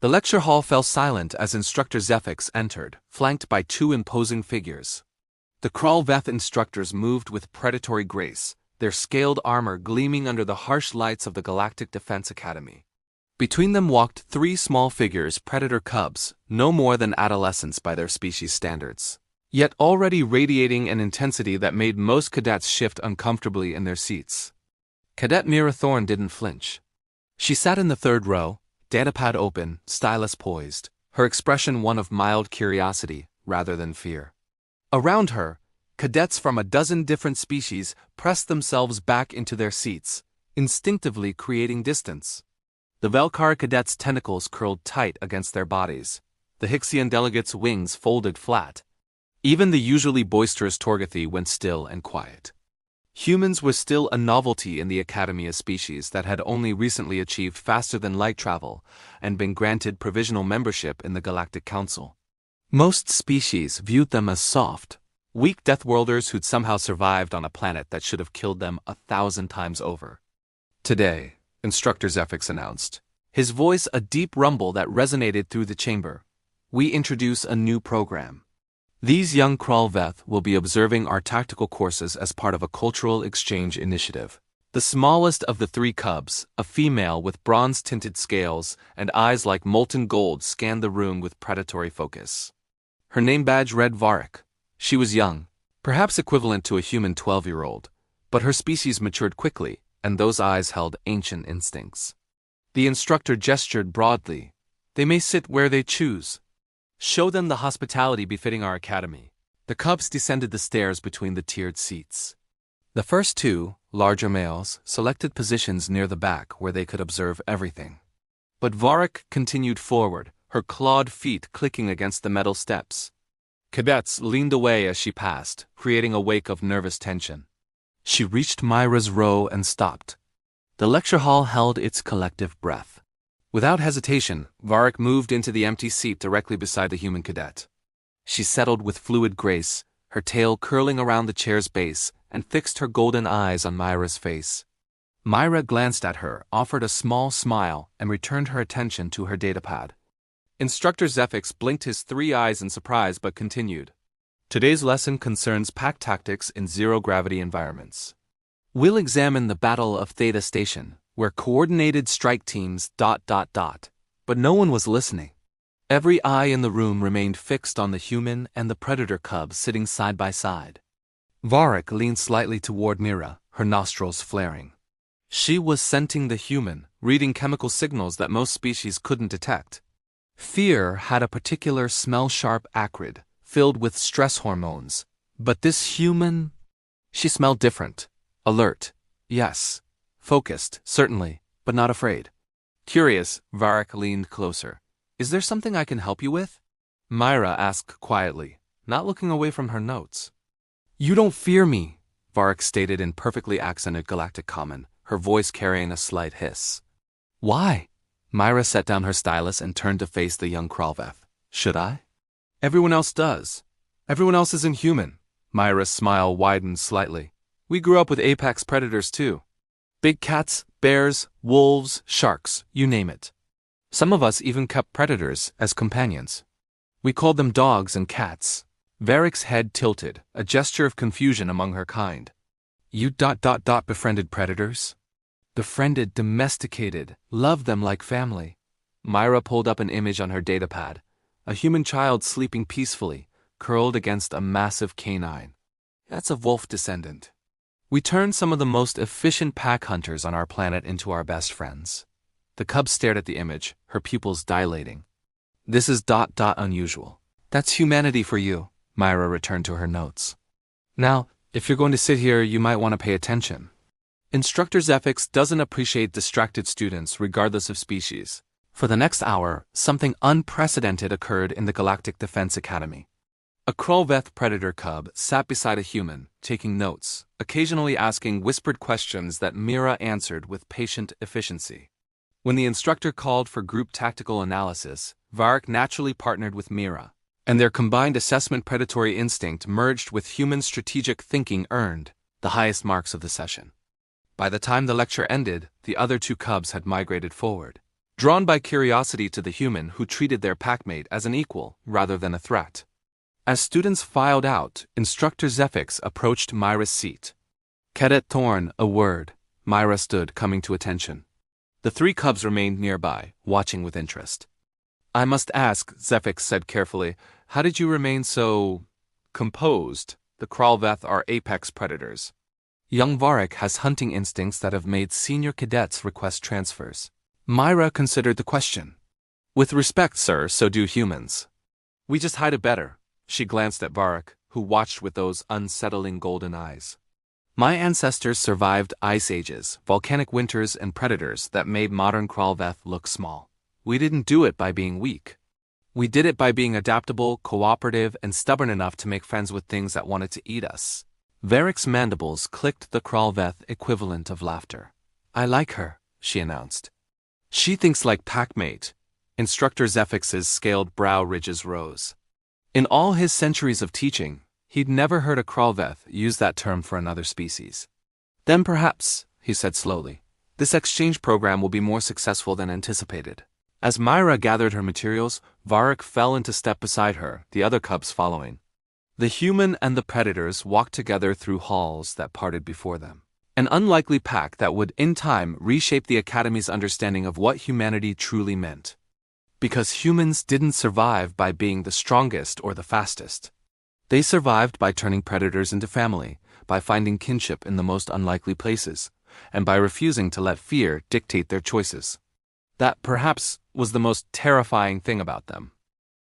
The lecture hall fell silent as Instructor Zephyx entered, flanked by two imposing figures. The Kralveth instructors moved with predatory grace, their scaled armor gleaming under the harsh lights of the Galactic Defense Academy. Between them walked three small figures, predator cubs, no more than adolescents by their species standards, yet already radiating an intensity that made most cadets shift uncomfortably in their seats. Cadet Mira Thorne didn't flinch. She sat in the third row, datapad open, stylus poised, her expression one of mild curiosity rather than fear. Around her, cadets from a dozen different species pressed themselves back into their seats, instinctively creating distance. The Velkar cadets' tentacles curled tight against their bodies, the Hixian delegates' wings folded flat. Even the usually boisterous Torgathy went still and quiet. Humans were still a novelty in the Academy, a species that had only recently achieved faster-than-light travel and been granted provisional membership in the Galactic Council. Most species viewed them as soft, weak Deathworlders who'd somehow survived on a planet that should have killed them 1,000 times over. Today, Instructor Zephyx announced, his voice a deep rumble that resonated through the chamber, we introduce a new program. These young Kralveth will be observing our tactical courses as part of a cultural exchange initiative. The smallest of the three cubs, a female with bronze-tinted scales and eyes like molten gold, scanned the room with predatory focus. Her name badge read Varric. She was young, perhaps equivalent to a human 12-year-old, but her species matured quickly, and those eyes held ancient instincts. The instructor gestured broadly. They may sit where they choose. Show them the hospitality befitting our academy. The cubs descended the stairs between the tiered seats. The first two, larger males, selected positions near the back where they could observe everything. But Varric continued forward, her clawed feet clicking against the metal steps. Cadets leaned away as she passed, creating a wake of nervous tension. She reached Myra's row and stopped. The lecture hall held its collective breath. Without hesitation, Varric moved into the empty seat directly beside the human cadet. She settled with fluid grace, her tail curling around the chair's base, and fixed her golden eyes on Myra's face. Myra glanced at her, offered a small smile, and returned her attention to her datapad. Instructor Zephyx blinked his three eyes in surprise but continued. Today's lesson concerns pack tactics in zero-gravity environments. We'll examine the Battle of Theta Station, where coordinated strike teams ... But no one was listening. Every eye in the room remained fixed on the human and the predator cub sitting side by side. Varric leaned slightly toward Mira, her nostrils flaring. She was scenting the human, reading chemical signals that most species couldn't detect. Fear had a particular smell-sharp acrid, filled with stress hormones. But this human... She smelled different. Alert, yes. Focused, certainly, but not afraid. Curious, Varric leaned closer. Is there something I can help you with? Myra asked quietly, not looking away from her notes. You don't fear me, Varric stated in perfectly accented Galactic Common, her voice carrying a slight hiss. Why? Myra set down her stylus and turned to face the young Kralveth. Should I? Everyone else does. Everyone else isn't human. Myra's smile widened slightly. We grew up with apex predators too. Big cats, bears, wolves, sharks, you name it. Some of us even kept predators as companions. We called them dogs and cats. Varric's head tilted, a gesture of confusion among her kind. You ... befriended predators? Befriended, domesticated, loved them like family. Myra pulled up an image on her datapad. A human child sleeping peacefully, curled against a massive canine. That's a wolf descendant. We turned some of the most efficient pack hunters on our planet into our best friends. The cub stared at the image, her pupils dilating. This is ... unusual. That's humanity for you, Myra returned to her notes. Now, if you're going to sit here, you might want to pay attention. Instructor Zephyx doesn't appreciate distracted students regardless of species. For the next hour, something unprecedented occurred in the Galactic Defense Academy. A Kralveth predator cub sat beside a human, taking notes, occasionally asking whispered questions that Mira answered with patient efficiency. When the instructor called for group tactical analysis, Varric naturally partnered with Mira, and their combined assessment predatory instinct merged with human strategic thinking earned the highest marks of the session. By the time the lecture ended, the other two cubs had migrated forward. drawn by curiosity to the human who treated their packmate as an equal rather than a threat. As students filed out, Instructor Zephyx approached Myra's seat. Cadet Thorn, a word. Myra stood, coming to attention. The three cubs remained nearby, watching with interest. I must ask, Zephyx said carefully, how did you remain so composed? The Kralveth are apex predators. Young Varric has hunting instincts that have made senior cadets request transfers. Myra considered the question. With respect, sir, so do humans. We just hide it better. She glanced at Varric, who watched with those unsettling golden eyes. My ancestors survived ice ages, volcanic winters, and predators that made modern Kralveth look small. We didn't do it by being weak. We did it by being adaptable, cooperative, and stubborn enough to make friends with things that wanted to eat us. Varric's mandibles clicked the Kralveth equivalent of laughter. I like her, she announced. She thinks like packmate. Instructor Zephyx's scaled brow ridges rose. In all his centuries of teaching, he'd never heard a Kralveth use that term for another species. Then perhaps, he said slowly, this exchange program will be more successful than anticipated. As Myra gathered her materials, Varric fell into step beside her, the other cubs following. The human and the predators walked together through halls that parted before them. An unlikely pact that would, in time, reshape the Academy's understanding of what humanity truly meant. Because humans didn't survive by being the strongest or the fastest. They survived by turning predators into family, by finding kinship in the most unlikely places, and by refusing to let fear dictate their choices. That, perhaps, was the most terrifying thing about them.